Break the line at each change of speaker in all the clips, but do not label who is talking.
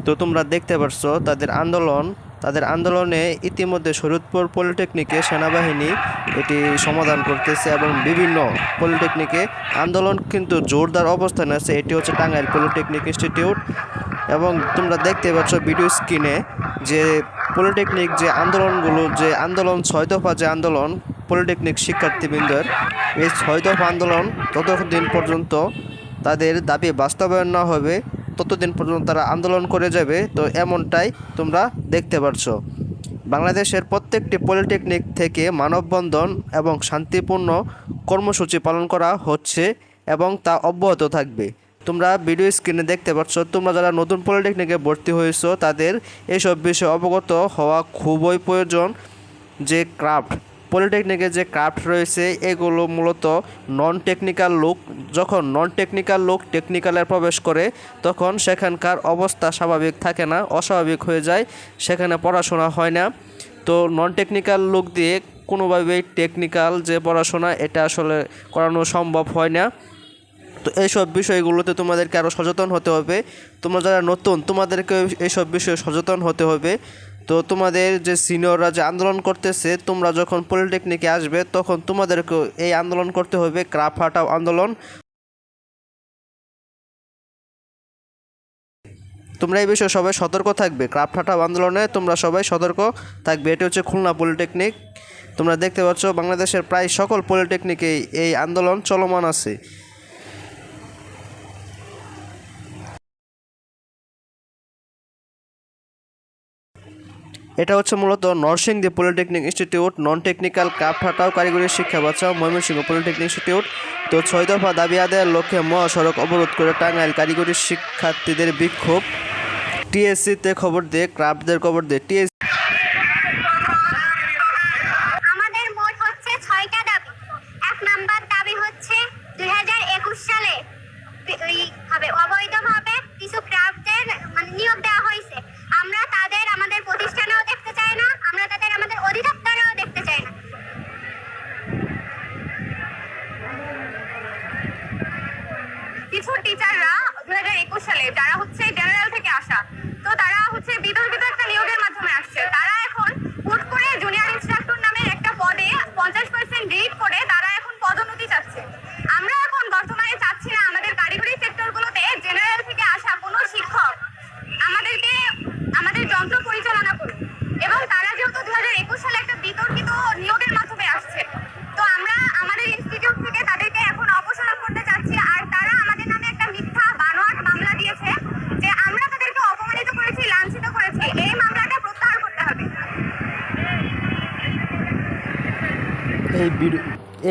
তো তোমরা দেখতে পাচ্ছ তাদের আন্দোলনে ইতিমধ্যে শরীয়তপুর পলিটেকনিকে সেনাবাহিনী এটি সমাধান করতেছে এবং বিভিন্ন পলিটেকনিকে আন্দোলন কিন্তু জোরদার অবস্থানে আছে। এটি হচ্ছে টাঙ্গাইল পলিটেকনিক ইনস্টিটিউট এবং তোমরা দেখতে পাচ্ছ ভিডিও স্ক্রিনে যে পলিটেকনিক যে আন্দোলনগুলো, যে আন্দোলন 6 দফা যে আন্দোলন পলিটেকনিক শিক্ষার্থীবৃন্দের, এই 6 দফা আন্দোলন ততদিন পর্যন্ত তাদের দাবি বাস্তবায়ন না হবে ততদিন পর্যন্ত তারা আন্দোলন করে যাবে। তো এমনটাই তোমরা দেখতে পাচ্ছ। বাংলাদেশের প্রত্যেকটি পলিটেকনিক থেকে মানববন্ধন এবং শান্তিপূর্ণ কর্মসূচি পালন করা হচ্ছে এবং তা অব্যাহত থাকবে। তোমরা ভিডিও স্ক্রিনে দেখতে পাচ্ছ। তোমরা যারা নতুন পলিটেকনিকে ভর্তি হয়েছো তাদের এইসব বিষয়ে অবগত হওয়া খুবই প্রয়োজন। যে ক্রাফট পলিটেকনিকে যে ক্রাফট রয়েছে এগুলো মূলত নন টেকনিক্যাল লোক, যখন নন টেকনিক্যাল লোক টেকনিক্যালে প্রবেশ করে তখন সেখানকার অবস্থা স্বাভাবিক থাকে না, অস্বাভাবিক হয়ে যায়, সেখানে পড়াশোনা হয় না। তো নন টেকনিক্যাল লোক দিয়ে কোনোভাবেই টেকনিক্যাল যে পড়াশোনা এটা আসলে করানো সম্ভব হয় না। তো এইসব বিষয়গুলোতে তোমাদেরকে আরও সচেতন হতে হবে। তোমরা যারা নতুন তোমাদেরকে এইসব বিষয়ে সচেতন হতে হবে। তো তোমাদের যে সিনিয়ররা যে আন্দোলন করতেছে, তোমরা যখন পলিটেকনিকে আসবে তখন তোমাদেরকেও এই আন্দোলন করতে হবে, ক্রাফট হাটাও আন্দোলন। তোমরা এই বিষয়ে সবাই সতর্ক থাকবে। ক্রাফট হাটাও আন্দোলনে তোমরা সবাই সতর্ক থাকবে। এটি হচ্ছে খুলনা পলিটেকনিক। তোমরা দেখতে পাচ্ছ বাংলাদেশের প্রায় সকল পলিটেকনিকেই এই আন্দোলন চলমান আছে। এটা হচ্ছে মূলত Narsingdi polytechnic institute, non technical craft হাটাও কারিগরি শিক্ষা বাঁচাও ময়মনসিংহ পলিটেকনিক ইনস্টিটিউট। তো 6 দফা দাবি আদায়ের লক্ষ্যে মহাসড়ক অবরোধ করে টাঙ্গাইল কারিগরি শিক্ষার্থীদের বিক্ষোভ। টিএসসিতে খবর দিয়ে ক্রাফটদের খবর দিয়ে টিএসসি
আমাদের মোট হচ্ছে 6টা দাবি। 1 নাম্বার দাবি হচ্ছে 2021 সালে অবৈধভাবে কিছু ক্রাফটের নিয়োগ দেওয়া হয়েছে। আমরা তাদের আমাদের প্রতিষ্ঠানেও দেখতে চাই না, আমরা তাদের আমাদের অধিদপ্তরেও দেখতে চাই না। কিছু টিচাররা 2021 সালে যারা হচ্ছে জেনারেল থেকে আসা, তো তারা হচ্ছে বিতর্কিত একটা নিয়োগের মাধ্যমে আসছে। তারা এখন হুট করে জুনিয়র ইনস্ট্রাক্টর নামের একটা পদে 50% রিড করে তারা এখন পদোন্নতি চাচ্ছে। আমরা এখন বর্তমানে চাচ্ছি না আমাদের কারিগরি সেক্টরগুলোতে জেনারেল থেকে আসা কোনো শিক্ষক আমাদের যন্ত্র পরিচালনা করুক। এবং তারা যেহেতু 2021 সালে একটা বিতর্কিত নিয়োগের মাধ্যমে আসছে, তো আমরা আমাদের ইনস্টিটিউট থেকে তাদেরকে এখন অপসারণ করতে চাচ্ছি। আর তারা আমাদের নামে একটা মিথ্যা বানোয়াট মামলা দিয়েছে যে আমরা তাদেরকে অপমানিত করেছি, লাঞ্ছিত করেছি। এই মামলাটা প্রত্যাহার করতে হবে।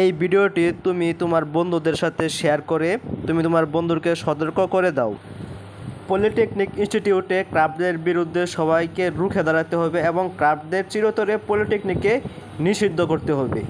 এই ভিডিওটি তুমি তোমার বন্ধুদের সাথে শেয়ার করে তুমি তোমার বন্ধুকে সতর্ক করে দাও। পলিটেকনিক ইনস্টিটিউটে ক্রাফটদের বিরুদ্ধে সবাইকে রুখে দাঁড়াতে হবে এবং ক্রাফটদের চিরতরে পলিটেকনিকে নিষিদ্ধ করতে হবে।